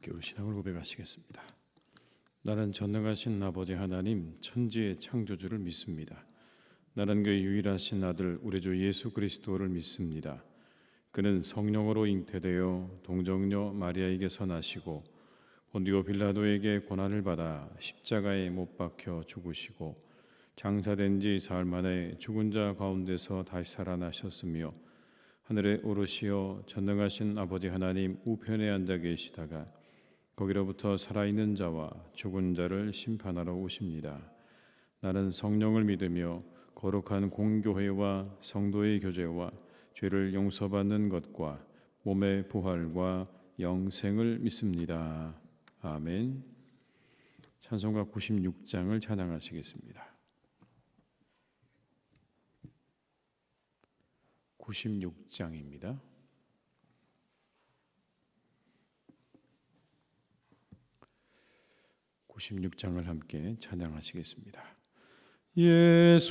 함께 우리 신앙을 고백하시겠습니다. 나는 전능하신 아버지 하나님 천지의 창조주를 믿습니다. 나는 그의 유일하신 아들 우리 주 예수 그리스도를 믿습니다. 그는 성령으로 잉태되어 동정녀 마리아에게서 나시고 본디오 빌라도에게 고난을 받아 십자가에 못 박혀 죽으시고 장사된 지 사흘 만에 죽은 자 가운데서 다시 살아나셨으며 하늘에 오르시어 전능하신 아버지 하나님 우편에 앉아 계시다가 거기로부터 살아있는 자와 죽은 자를 심판하러 오십니다. 나는 성령을 믿으며 거룩한 공교회와 성도의 교제와 죄를 용서받는 것과 몸의 부활과 영생을 믿습니다. 아멘. 찬송가 96장을 찬양하시겠습니다. 96장입니다. (96장을) 함께 찬양하시겠습니다. 예수님은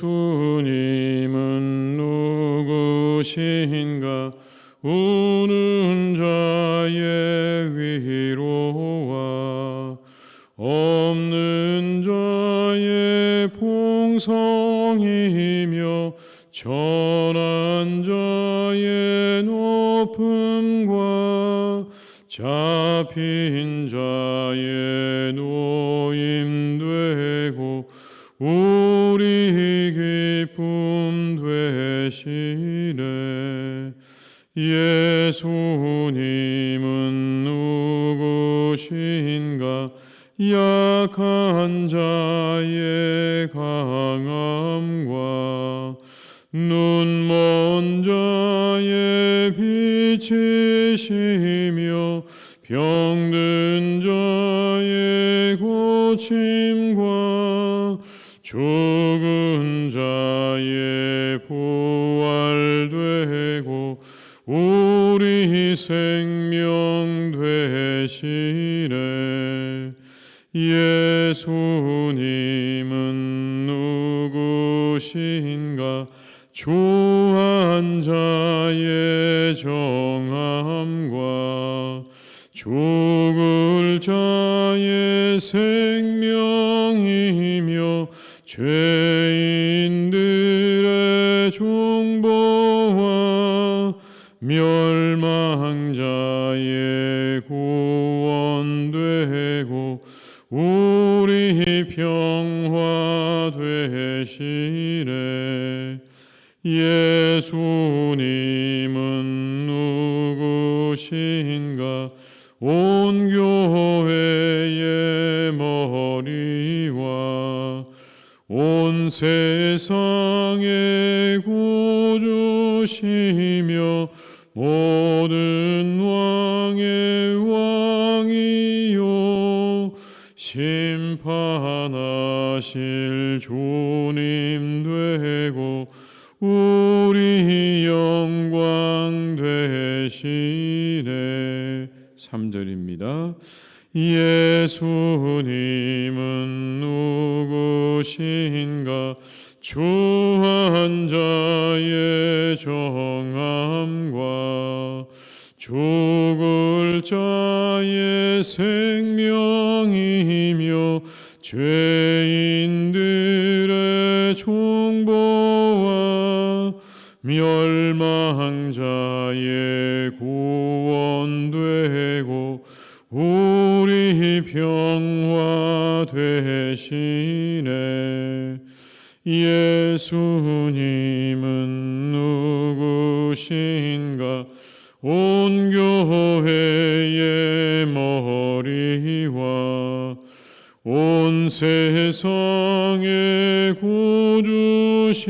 누구신가? 우는 자의 위로와 없는 자의 풍성이며 전한 자의 높음과 잡힌 자의 노임되고 우리 기쁨 되시네. 예수님은 누구신가? 약한 자의 강함과 눈먼 자의 빛이시며 병든 자의 고침과 죽은 자의 부활되고 우리 생명 되시네. 예수님은 누구신가? 주한 자의 정함과 죽을 자의 생명이며 죄인들의 중보와 멸망자의 구원되고 우리 평화 되시네. 예수님은 누구신가? 온 교회의 머리와 온 세상의 구주시며 모든 왕의 왕이요 심판하실 주님 되고 우리 영광 되시네. 3절입니다. 예수님은 누구신가? 주한 자의 정함과 죽을 자의 생명이며 죄인들의 중보와 멸망자의 구원되고 우리 평화 되시네. 예수님은 누구신가? 온 교회의 머리와 온 세상의 구주시며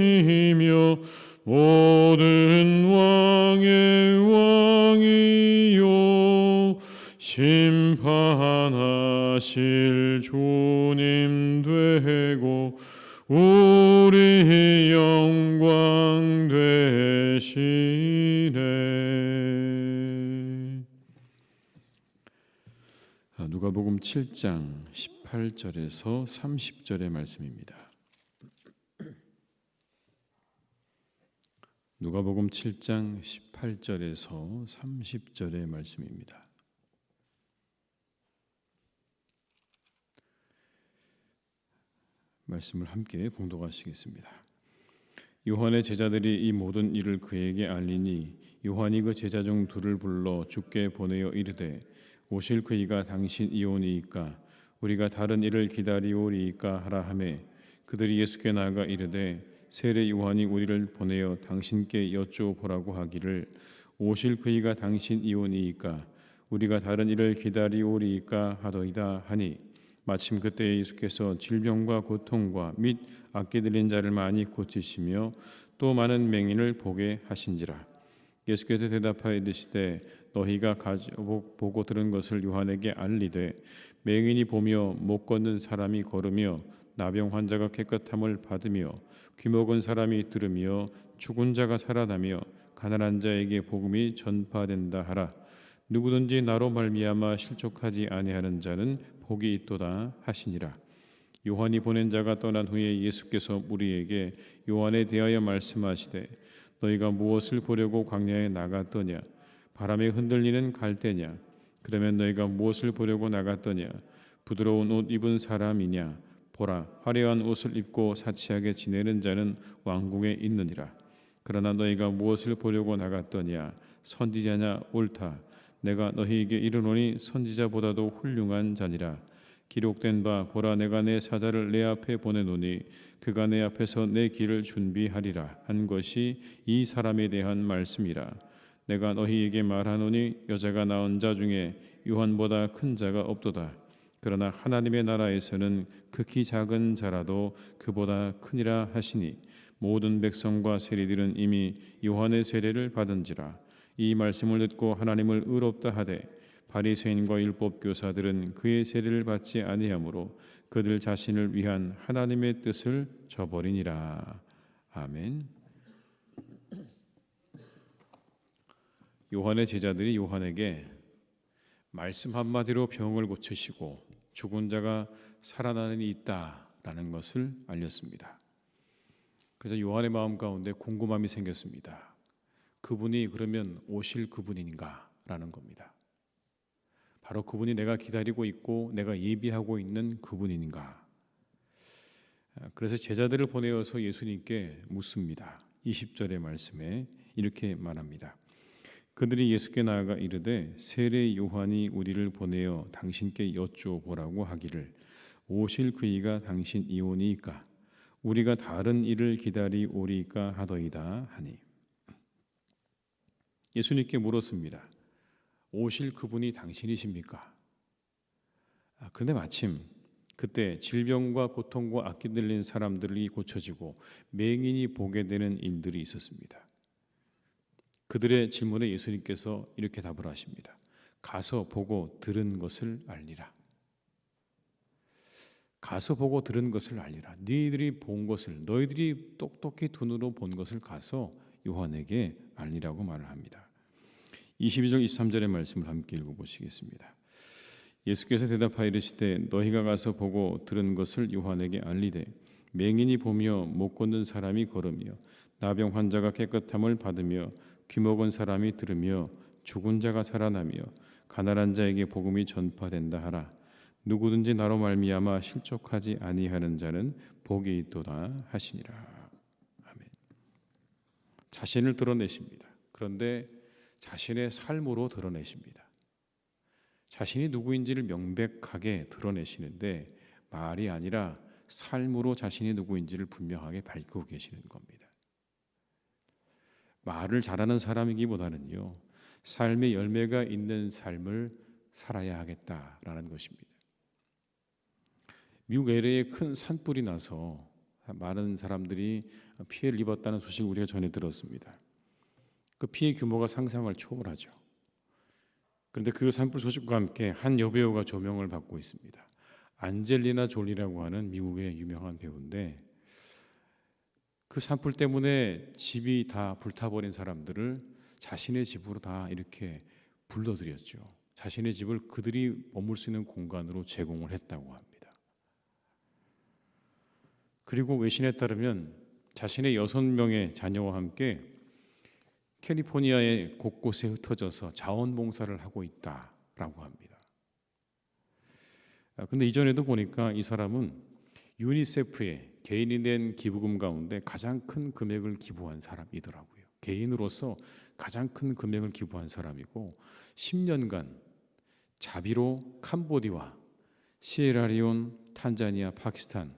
모든 왕의 왕이요 심판하실 주님 되고 우리 영광 되시네. 누가복음 7장 18절에서 30절의 말씀입니다. 누가복음 7장 18절에서 30절의 말씀입니다. 말씀을 함께 봉독하시겠습니다. 요한의 제자들이 이 모든 일을 그에게 알리니 요한이 그 제자 중 둘을 불러 주께 보내어 이르되 오실 그이가 당신이오니이까 우리가 다른 일을 기다리오리이까 하라 하매 그들이 예수께 나아가 이르되 세례 요한이 우리를 보내어 당신께 여쭈어보라고 하기를 오실 그이가 당신이오니이까 우리가 다른 일을 기다리오리이까 하더이다 하니 마침 그때 예수께서 질병과 고통과 및 악기 들린 자를 많이 고치시며 또 많은 맹인을 보게 하신지라. 예수께서 대답하여 이르시되 너희가 보고 들은 것을 요한에게 알리되 맹인이 보며 못 걷는 사람이 걸으며 나병 환자가 깨끗함을 받으며 귀 먹은 사람이 들으며 죽은 자가 살아나며 가난한 자에게 복음이 전파된다 하라. 누구든지 나로 말미암아 실족하지 아니하는 자는 복이 있도다 하시니라. 요한이 보낸 자가 떠난 후에 예수께서 무리에게 요한에 대하여 말씀하시되 너희가 무엇을 보려고 광야에 나갔더냐? 바람에 흔들리는 갈대냐? 그러면 너희가 무엇을 보려고 나갔더냐? 부드러운 옷 입은 사람이냐? 보라, 화려한 옷을 입고 사치하게 지내는 자는 왕궁에 있느니라. 그러나 너희가 무엇을 보려고 나갔더냐? 선지자냐? 옳다. 내가 너희에게 이르노니 선지자보다도 훌륭한 자니라. 기록된 바 보라 내가 내 사자를 내 앞에 보내노니 그가 내 앞에서 내 길을 준비하리라 한 것이 이 사람에 대한 말씀이라. 내가 너희에게 말하노니 여자가 낳은 자 중에 요한보다 큰 자가 없도다. 그러나 하나님의 나라에서는 극히 작은 자라도 그보다 크니라 하시니 모든 백성과 세리들은 이미 요한의 세례를 받은지라. 이 말씀을 듣고 하나님을 의롭다 하되 바리새인과 율법 교사들은 그의 세례를 받지 아니하므로 그들 자신을 위한 하나님의 뜻을 저버리니라. 아멘. 요한의 제자들이 요한에게 말씀 한마디로 병을 고치시고 죽은 자가 살아나는 일이 있다라는 것을 알렸습니다. 그래서 요한의 마음 가운데 궁금함이 생겼습니다. 그분이 그러면 오실 그분인가라는 겁니다. 바로 그분이 내가 기다리고 있고 내가 예비하고 있는 그분인가. 그래서 제자들을 보내어서 예수님께 묻습니다. 20절의 말씀에 이렇게 말합니다. 그들이 예수께 나아가 이르되 세례 요한이 우리를 보내어 당신께 여쭈어보라고 하기를 오실 그이가 당신이오니이까 우리가 다른 일을 기다리오리이까 하더이다 하니 예수님께 물었습니다. 오실 그분이 당신이십니까? 그런데 마침 그때 질병과 고통과 악기 들린 사람들이 고쳐지고 맹인이 보게 되는 일들이 있었습니다. 그들의 질문에 예수님께서 이렇게 답을 하십니다. 가서 보고 들은 것을 알리라. 가서 보고 들은 것을 알리라. 너희들이 본 것을, 너희들이 똑똑히 두 눈으로 본 것을 가서 요한에게 알리라고 말을 합니다. 22절 23절의 말씀을 함께 읽어보시겠습니다. 예수께서 대답하여 이르시되 너희가 가서 보고 들은 것을 요한에게 알리되 맹인이 보며 못 걷는 사람이 걸으며 나병 환자가 깨끗함을 받으며 귀 먹은 사람이 들으며 죽은 자가 살아나며 가난한 자에게 복음이 전파된다 하라. 누구든지 나로 말미암아 실족하지 아니하는 자는 복이 있도다 하시니라. 아멘. 자신을 드러내십니다. 그런데 자신의 삶으로 드러내십니다. 자신이 누구인지를 명백하게 드러내시는데 말이 아니라 삶으로 자신이 누구인지를 분명하게 밝히고 계시는 겁니다. 말을 잘하는 사람이기보다는요, 삶의 열매가 있는 삶을 살아야 하겠다라는 것입니다. 미국 LA에 큰 산불이 나서 많은 사람들이 피해를 입었다는 소식을 우리가 전해 들었습니다. 그 피해 규모가 상상을 초월하죠. 그런데 그 산불 소식과 함께 한 여배우가 조명을 받고 있습니다. 안젤리나 졸리라고 하는 미국의 유명한 배우인데 그 산불 때문에 집이 다 불타버린 사람들을 자신의 집으로 다 이렇게 불러들였죠. 자신의 집을 그들이 머물 수 있는 공간으로 제공을 했다고 합니다. 그리고 외신에 따르면 자신의 6명의 자녀와 함께 캘리포니아의 곳곳에 흩어져서 자원봉사를 하고 있다라고 합니다. 그런데 이전에도 보니까 이 사람은 유니세프에 개인이 낸 기부금 가운데 가장 큰 금액을 기부한 사람이더라고요. 개인으로서 가장 큰 금액을 기부한 사람이고 10년간 자비로 캄보디아, 시에라리온, 탄자니아, 파키스탄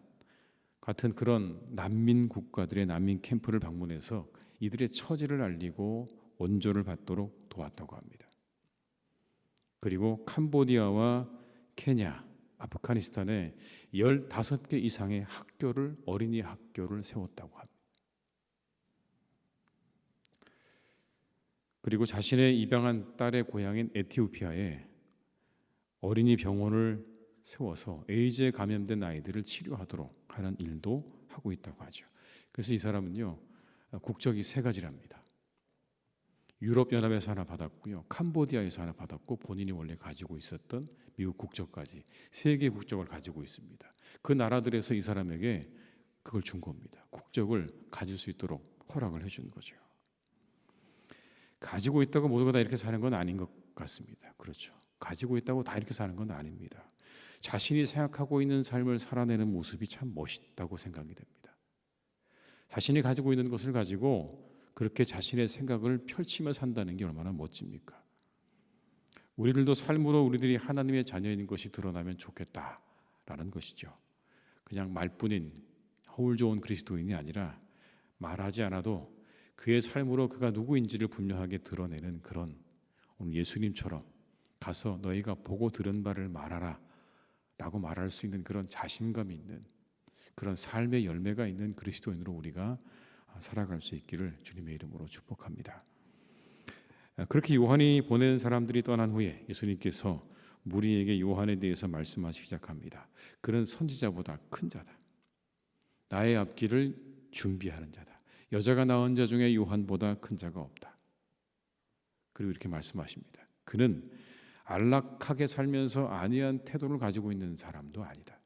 같은 그런 난민 국가들의 난민 캠프를 방문해서 이들의 처지를 알리고 원조를 받도록 도왔다고 합니다. 그리고 캄보디아와 케냐, 아프가니스탄에 15개 이상의 학교를, 어린이 학교를 세웠다고 합니다. 그리고 자신의 입양한 딸의 고향인 에티오피아에 어린이 병원을 세워서 에이즈에 감염된 아이들을 치료하도록 하는 일도 하고 있다고 하죠. 그래서 이 사람은요, 국적이 3가지랍니다. 유럽연합에서 하나 받았고요, 캄보디아에서 하나 받았고, 본인이 원래 가지고 있었던 미국 국적까지 3개 국적을 가지고 있습니다. 그 나라들에서 이 사람에게 그걸 준 겁니다. 국적을 가질 수 있도록 허락을 해준 거죠. 가지고 있다고 모두가 다 이렇게 사는 건 아닌 것 같습니다. 그렇죠. 가지고 있다고 다 이렇게 사는 건 아닙니다. 자신이 생각하고 있는 삶을 살아내는 모습이 참 멋있다고 생각이 됩니다. 자신이 가지고 있는 것을 가지고 그렇게 자신의 생각을 펼치며 산다는 게 얼마나 멋집니까? 우리들도 삶으로 우리들이 하나님의 자녀인 것이 드러나면 좋겠다라는 것이죠. 그냥 말뿐인 허울 좋은 그리스도인이 아니라 말하지 않아도 그의 삶으로 그가 누구인지를 분명하게 드러내는 그런, 오늘 예수님처럼 가서 너희가 보고 들은 바를 말하라 라고 말할 수 있는 그런 자신감이 있는, 그런 삶의 열매가 있는 그리스도인으로 우리가 살아갈 수 있기를 주님의 이름으로 축복합니다. 그렇게 요한이 보낸 사람들이 떠난 후에 예수님께서 무리에게 요한에 대해서 말씀하시기 시작합니다. 그는 선지자보다 큰 자다. 나의 앞길을 준비하는 자다. 여자가 낳은 자 중에 요한보다 큰 자가 없다. 그리고 이렇게 말씀하십니다. 그는 안락하게 살면서 안이한 태도를 가지고 있는 사람도 아니다.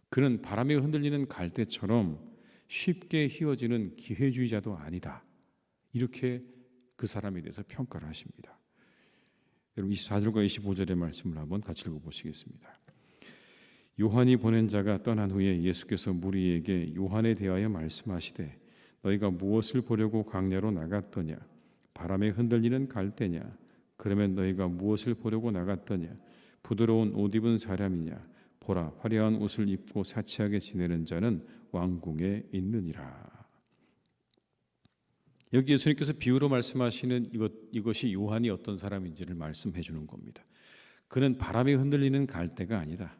그는 바람에 흔들리는 갈대처럼 쉽게 휘어지는 기회주의자도 아니다. 이렇게 그 사람에 대해서 평가를 하십니다. 여러분 24절과 25절의 말씀을 한번 같이 읽어보시겠습니다. 요한이 보낸 자가 떠난 후에 예수께서 무리에게 요한에 대하여 말씀하시되 너희가 무엇을 보려고 광야로 나갔더냐? 바람에 흔들리는 갈대냐? 그러면 너희가 무엇을 보려고 나갔더냐? 부드러운 옷 입은 사람이냐? 보라, 화려한 옷을 입고 사치하게 지내는 자는 왕궁에 있느니라. 여기 예수님께서 비유로 말씀하시는 이것이 요한이 어떤 사람인지를 말씀해 주는 겁니다. 그는 바람에 흔들리는 갈대가 아니다.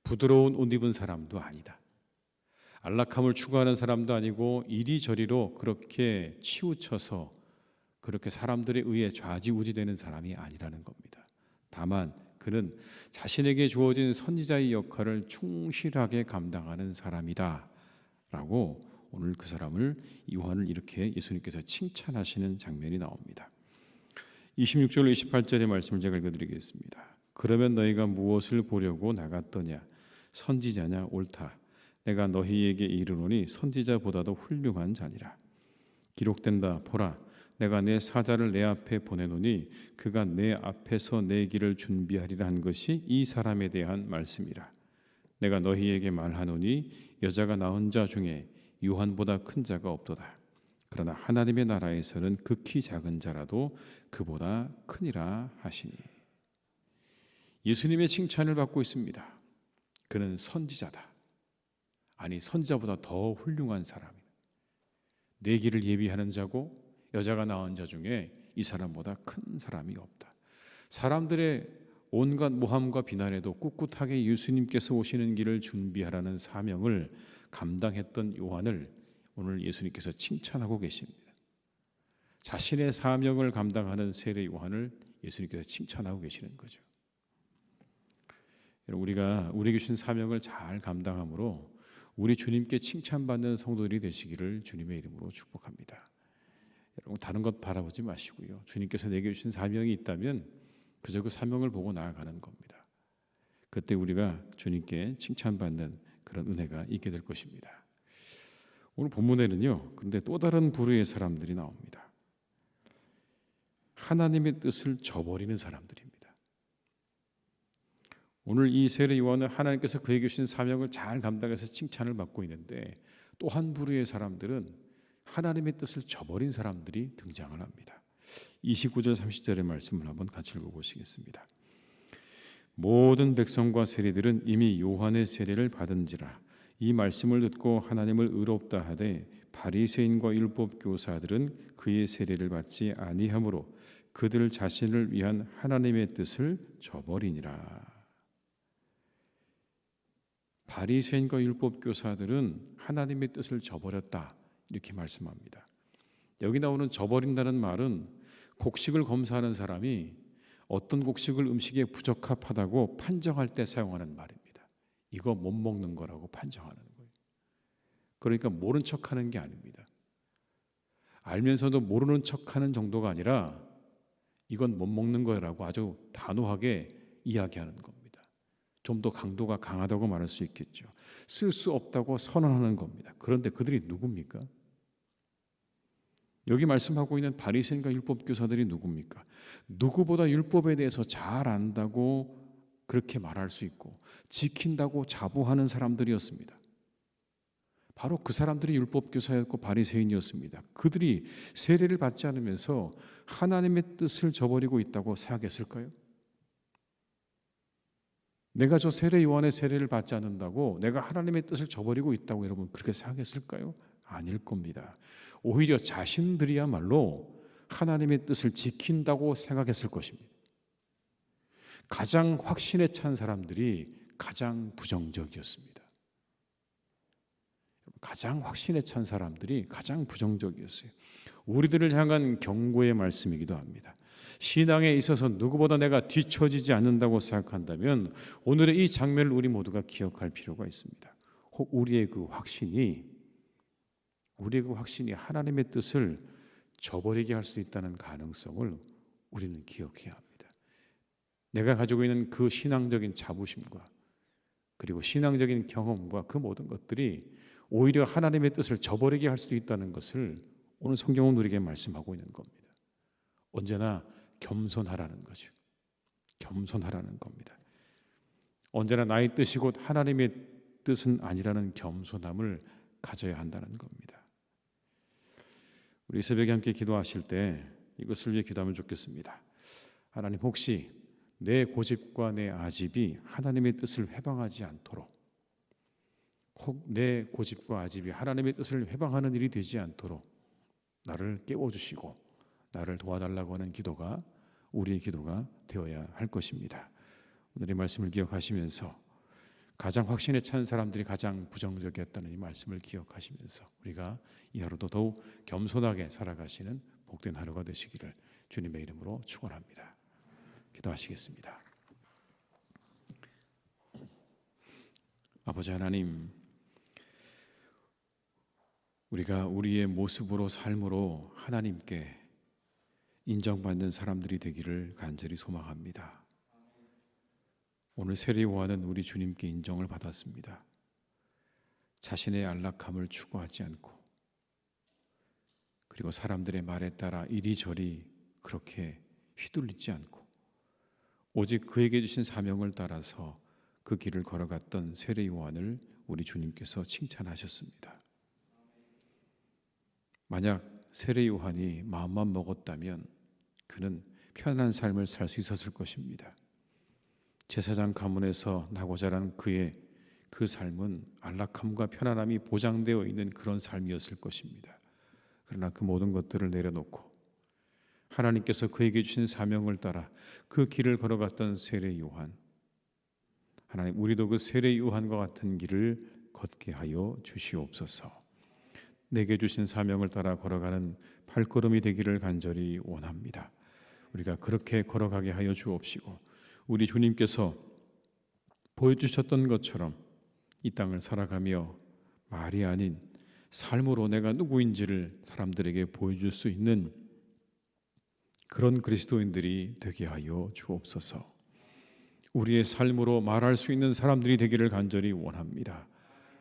부드러운 옷 입은 사람도 아니다. 안락함을 추구하는 사람도 아니고 이리저리로 그렇게 치우쳐서 그렇게 사람들에 의해 좌지우지되는 사람이 아니라는 겁니다. 다만 그는 자신에게 주어진 선지자의 역할을 충실하게 감당하는 사람이다 라고 오늘 그 사람을, 요한을 이렇게 예수님께서 칭찬하시는 장면이 나옵니다. 26절 28절의 말씀을 제가 읽어드리겠습니다. 그러면 너희가 무엇을 보려고 나갔더냐? 선지자냐? 옳다. 내가 너희에게 이르노니 선지자보다도 훌륭한 자니라. 기록된 바 보라, 내가 내 사자를 내 앞에 보내노니 그가 내 앞에서 내 길을 준비하리라 한 것이 이 사람에 대한 말씀이라. 내가 너희에게 말하노니 여자가 낳은 자 중에 요한보다 큰 자가 없도다. 그러나 하나님의 나라에서는 극히 작은 자라도 그보다 크니라 하시니. 예수님의 칭찬을 받고 있습니다. 그는 선지자다. 아니, 선지자보다 더 훌륭한 사람이다. 내 길을 예비하는 자고 여자가 낳은 자 중에 이 사람보다 큰 사람이 없다. 사람들의 온갖 모함과 비난에도 꿋꿋하게 예수님께서 오시는 길을 준비하라는 사명을 감당했던 요한을 오늘 예수님께서 칭찬하고 계십니다. 자신의 사명을 감당하는 세례 요한을 예수님께서 칭찬하고 계시는 거죠. 우리가 우리에게 주신 사명을 잘 감당함으로 우리 주님께 칭찬받는 성도들이 되시기를 주님의 이름으로 축복합니다. 여러분 다른 것 바라보지 마시고요. 주님께서 내게 주신 사명이 있다면 그저 그 사명을 보고 나아가는 겁니다. 그때 우리가 주님께 칭찬받는 그런 은혜가 있게 될 것입니다. 오늘 본문에는요. 그런데 또 다른 부류의 사람들이 나옵니다. 하나님의 뜻을 저버리는 사람들입니다. 오늘 이 세례 요한은 하나님께서 그에게 주신 사명을 잘 감당해서 칭찬을 받고 있는데, 또 한 부류의 사람들은 하나님의 뜻을 저버린 사람들이 등장을 합니다. 29절 30절의 말씀을 한번 같이 읽어보시겠습니다. 모든 백성과 세리들은 이미 요한의 세례를 받은지라. 이 말씀을 듣고 하나님을 의롭다 하되 바리새인과 율법 교사들은 그의 세례를 받지 아니하므로 그들 자신을 위한 하나님의 뜻을 저버리니라. 바리새인과 율법 교사들은 하나님의 뜻을 저버렸다, 이렇게 말씀합니다. 여기 나오는 저버린다는 말은 곡식을 검사하는 사람이 어떤 곡식을 음식에 부적합하다고 판정할 때 사용하는 말입니다. 이거 못 먹는 거라고 판정하는 거예요. 그러니까 모른 척하는 게 아닙니다. 알면서도 모르는 척하는 정도가 아니라 이건 못 먹는 거라고 아주 단호하게 이야기하는 겁니다. 좀 더 강도가 강하다고 말할 수 있겠죠. 쓸 수 없다고 선언하는 겁니다. 그런데 그들이 누굽니까? 여기 말씀하고 있는 바리새인과 율법 교사들이 누굽니까? 누구보다 율법에 대해서 잘 안다고 그렇게 말할 수 있고 지킨다고 자부하는 사람들이었습니다. 바로 그 사람들이 율법 교사였고 바리새인이었습니다. 그들이 세례를 받지 않으면서 하나님의 뜻을 저버리고 있다고 생각했을까요? 내가 저 세례 요한의 세례를 받지 않는다고 내가 하나님의 뜻을 저버리고 있다고 여러분 그렇게 생각했을까요? 아닐 겁니다. 오히려 자신들이야말로 하나님의 뜻을 지킨다고 생각했을 것입니다. 가장 확신에 찬 사람들이 가장 부정적이었습니다. 가장 확신에 찬 사람들이 가장 부정적이었어요. 우리들을 향한 경고의 말씀이기도 합니다. 신앙에 있어서 누구보다 내가 뒤처지지 않는다고 생각한다면 오늘의 이 장면을 우리 모두가 기억할 필요가 있습니다. 혹 우리의 그 확신이 하나님의 뜻을 저버리게 할 수 있다는 가능성을 우리는 기억해야 합니다. 내가 가지고 있는 그 신앙적인 자부심과 그리고 신앙적인 경험과 그 모든 것들이 오히려 하나님의 뜻을 저버리게 할 수도 있다는 것을 오늘 성경은 우리에게 말씀하고 있는 겁니다. 언제나 겸손하라는 거죠. 겸손하라는 겁니다. 언제나 나의 뜻이 곧 하나님의 뜻은 아니라는 겸손함을 가져야 한다는 겁니다. 우리 새벽에 함께 기도하실 때 이것을 위해 기도하면 좋겠습니다. 하나님, 혹시 내 고집과 내 아집이 하나님의 뜻을 회방하지 않도록, 혹 내 고집과 아집이 하나님의 뜻을 회방하는 일이 되지 않도록 나를 깨워주시고 나를 도와달라고 하는 기도가 우리의 기도가 되어야 할 것입니다. 오늘의 말씀을 기억하시면서 가장 확신에 찬 사람들이 가장 부정적이었다는 이 말씀을 기억하시면서 우리가 이 하루도 더욱 겸손하게 살아가시는 복된 하루가 되시기를 주님의 이름으로 축원합니다. 기도하시겠습니다. 아버지 하나님, 우리가 우리의 모습으로 삶으로 하나님께 인정받는 사람들이 되기를 간절히 소망합니다. 오늘 세례 요한은 우리 주님께 인정을 받았습니다. 자신의 안락함을 추구하지 않고 그리고 사람들의 말에 따라 이리저리 그렇게 휘둘리지 않고 오직 그에게 주신 사명을 따라서 그 길을 걸어갔던 세례 요한을 우리 주님께서 칭찬하셨습니다. 만약 세례 요한이 마음만 먹었다면 그는 편안한 삶을 살 수 있었을 것입니다. 제사장 가문에서 나고 자란 그의 그 삶은 안락함과 편안함이 보장되어 있는 그런 삶이었을 것입니다. 그러나 그 모든 것들을 내려놓고 하나님께서 그에게 주신 사명을 따라 그 길을 걸어갔던 세례 요한, 하나님, 우리도 그 세례 요한과 같은 길을 걷게 하여 주시옵소서. 내게 주신 사명을 따라 걸어가는 발걸음이 되기를 간절히 원합니다. 우리가 그렇게 걸어가게 하여 주옵시고 우리 주님께서 보여주셨던 것처럼 이 땅을 살아가며 말이 아닌 삶으로 내가 누구인지를 사람들에게 보여줄 수 있는 그런 그리스도인들이 되게 하여 주옵소서. 우리의 삶으로 말할 수 있는 사람들이 되기를 간절히 원합니다.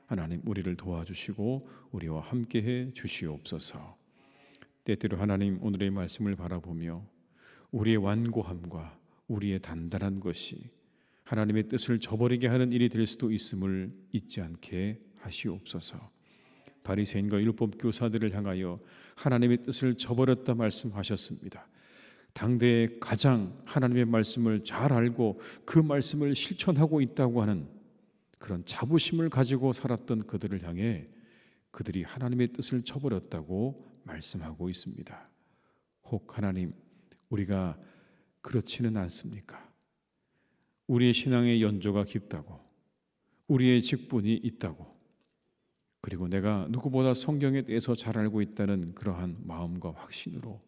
하나님, 우리를 도와주시고 우리와 함께해 주시옵소서. 때때로 하나님, 오늘의 말씀을 바라보며 우리의 완고함과 우리의 단단한 것이 하나님의 뜻을 저버리게 하는 일이 될 수도 있음을 잊지 않게 하시옵소서. 바리새인과 율법 교사들을 향하여 하나님의 뜻을 저버렸다 말씀하셨습니다. 당대에 가장 하나님의 말씀을 잘 알고 그 말씀을 실천하고 있다고 하는 그런 자부심을 가지고 살았던 그들을 향해 그들이 하나님의 뜻을 저버렸다고 말씀하고 있습니다. 혹 하나님, 우리가 그렇지는 않습니까? 우리의 신앙의 연조가 깊다고, 우리의 직분이 있다고, 그리고 내가 누구보다 성경에 대해서 잘 알고 있다는 그러한 마음과 확신으로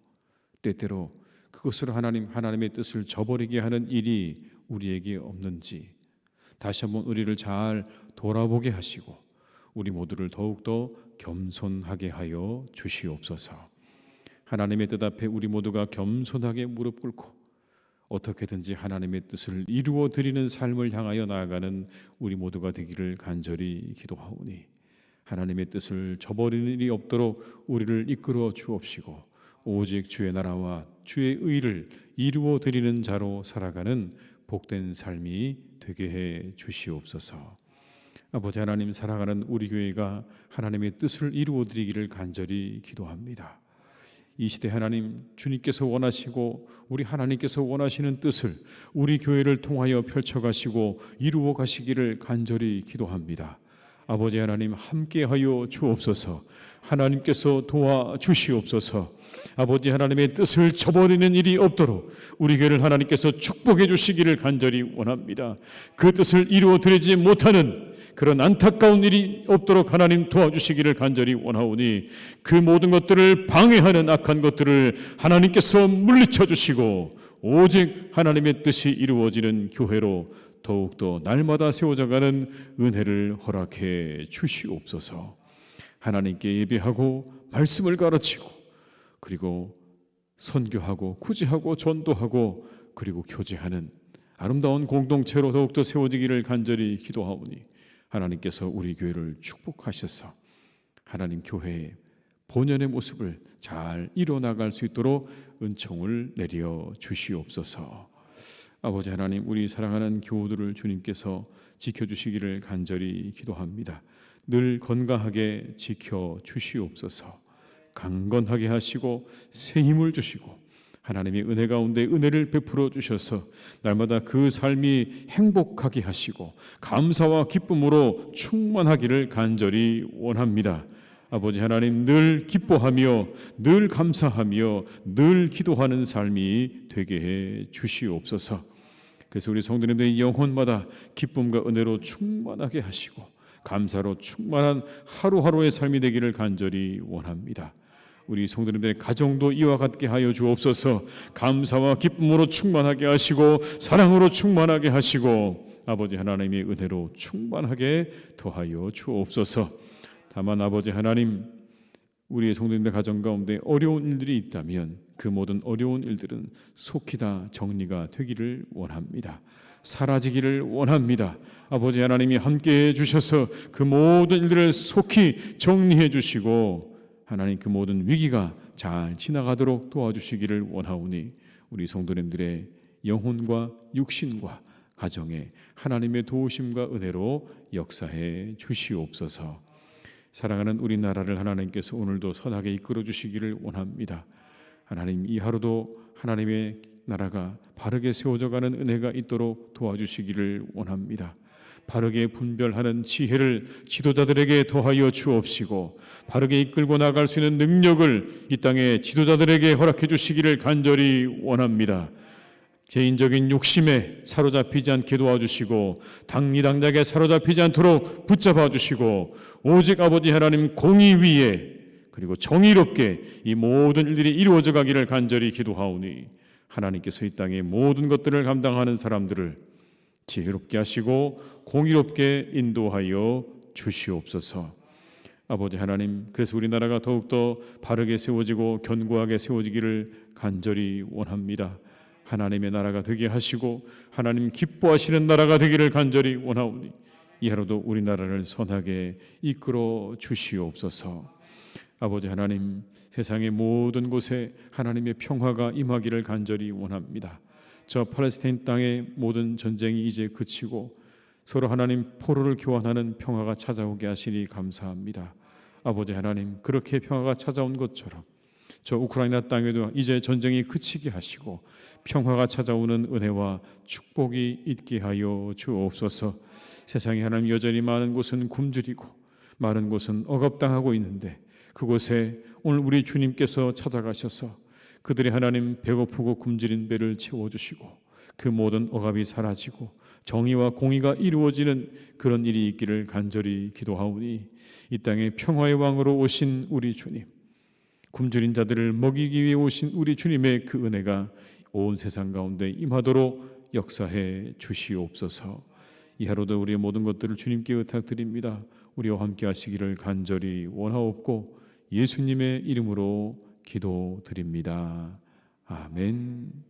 때때로 그것으로 하나님의 뜻을 저버리게 하는 일이 우리에게 없는지 다시 한번 우리를 잘 돌아보게 하시고 우리 모두를 더욱더 겸손하게 하여 주시옵소서. 하나님의 뜻 앞에 우리 모두가 겸손하게 무릎 꿇고 어떻게든지 하나님의 뜻을 이루어 드리는 삶을 향하여 나아가는 우리 모두가 되기를 간절히 기도하오니 하나님의 뜻을 저버리는 일이 없도록 우리를 이끌어 주옵시고 오직 주의 나라와 주의 의를 이루어 드리는 자로 살아가는 복된 삶이 되게 해 주시옵소서. 아버지 하나님, 살아가는 우리 교회가 하나님의 뜻을 이루어 드리기를 간절히 기도합니다. 이 시대 하나님, 주님께서 원하시고 우리 하나님께서 원하시는 뜻을 우리 교회를 통하여 펼쳐가시고 이루어 가시기를 간절히 기도합니다. 아버지 하나님, 함께하여 주옵소서. 하나님께서 도와주시옵소서. 아버지 하나님의 뜻을 저버리는 일이 없도록 우리 교회를 하나님께서 축복해 주시기를 간절히 원합니다. 그 뜻을 이루어 드리지 못하는 그런 안타까운 일이 없도록 하나님 도와주시기를 간절히 원하오니 그 모든 것들을 방해하는 악한 것들을 하나님께서 물리쳐 주시고 오직 하나님의 뜻이 이루어지는 교회로 더욱더 날마다 세워져가는 은혜를 허락해 주시옵소서. 하나님께 예배하고 말씀을 가르치고 그리고 선교하고 구제하고 전도하고 그리고 교제하는 아름다운 공동체로 더욱더 세워지기를 간절히 기도하오니 하나님께서 우리 교회를 축복하셔서 하나님 교회의 본연의 모습을 잘 이뤄나갈 수 있도록 은총을 내려 주시옵소서. 아버지 하나님, 우리 사랑하는 교우들을 주님께서 지켜주시기를 간절히 기도합니다. 늘 건강하게 지켜주시옵소서. 강건하게 하시고 새 힘을 주시고 하나님의 은혜 가운데 은혜를 베풀어 주셔서 날마다 그 삶이 행복하게 하시고 감사와 기쁨으로 충만하기를 간절히 원합니다. 아버지 하나님, 늘 기뻐하며 늘 감사하며 늘 기도하는 삶이 되게 해 주시옵소서. 그래서 우리 성도님들의 영혼마다 기쁨과 은혜로 충만하게 하시고 감사로 충만한 하루하루의 삶이 되기를 간절히 원합니다. 우리 성도님들의 가정도 이와 같게 하여 주옵소서. 감사와 기쁨으로 충만하게 하시고 사랑으로 충만하게 하시고 아버지 하나님의 은혜로 충만하게 더하여 주옵소서. 다만 아버지 하나님, 우리의 성도님들 가정 가운데 어려운 일들이 있다면 그 모든 어려운 일들은 속히 다 정리가 되기를 원합니다. 사라지기를 원합니다. 아버지 하나님이 함께해 주셔서 그 모든 일들을 속히 정리해 주시고 하나님 그 모든 위기가 잘 지나가도록 도와주시기를 원하오니 우리 성도님들의 영혼과 육신과 가정에 하나님의 도우심과 은혜로 역사해 주시옵소서. 사랑하는 우리나라를 하나님께서 오늘도 선하게 이끌어 주시기를 원합니다. 하나님, 이 하루도 하나님의 나라가 바르게 세워져 가는 은혜가 있도록 도와주시기를 원합니다. 바르게 분별하는 지혜를 지도자들에게 더하여 주옵시고 바르게 이끌고 나갈 수 있는 능력을 이 땅의 지도자들에게 허락해 주시기를 간절히 원합니다. 개인적인 욕심에 사로잡히지 않게 도와주시고 당리당략에 사로잡히지 않도록 붙잡아 주시고 오직 아버지 하나님 공의 위에 그리고 정의롭게 이 모든 일들이 이루어져 가기를 간절히 기도하오니 하나님께서 이 땅의 모든 것들을 감당하는 사람들을 지혜롭게 하시고 공의롭게 인도하여 주시옵소서. 아버지 하나님, 그래서 우리나라가 더욱더 바르게 세워지고 견고하게 세워지기를 간절히 원합니다. 하나님의 나라가 되게 하시고 하나님 기뻐하시는 나라가 되기를 간절히 원하오니 이 하루도 우리나라를 선하게 이끌어 주시옵소서. 아버지 하나님, 세상의 모든 곳에 하나님의 평화가 임하기를 간절히 원합니다. 저 팔레스타인 땅의 모든 전쟁이 이제 그치고 서로 하나님 포로를 교환하는 평화가 찾아오게 하시니 감사합니다. 아버지 하나님, 그렇게 평화가 찾아온 것처럼 저 우크라이나 땅에도 이제 전쟁이 그치게 하시고 평화가 찾아오는 은혜와 축복이 있게 하여 주옵소서. 세상에 하나님 여전히 많은 곳은 굶주리고 많은 곳은 억압당하고 있는데 그곳에 오늘 우리 주님께서 찾아가셔서 그들이 하나님 배고프고 굶주린 배를 채워주시고 그 모든 억압이 사라지고 정의와 공의가 이루어지는 그런 일이 있기를 간절히 기도하오니 이 땅에 평화의 왕으로 오신 우리 주님, 굶주린 자들을 먹이기 위해 오신 우리 주님의 그 은혜가 온 세상 가운데 임하도록 역사해 주시옵소서. 이 하루도 우리의 모든 것들을 주님께 의탁드립니다. 우리와 함께 하시기를 간절히 원하옵고 예수님의 이름으로 기도드립니다. 아멘.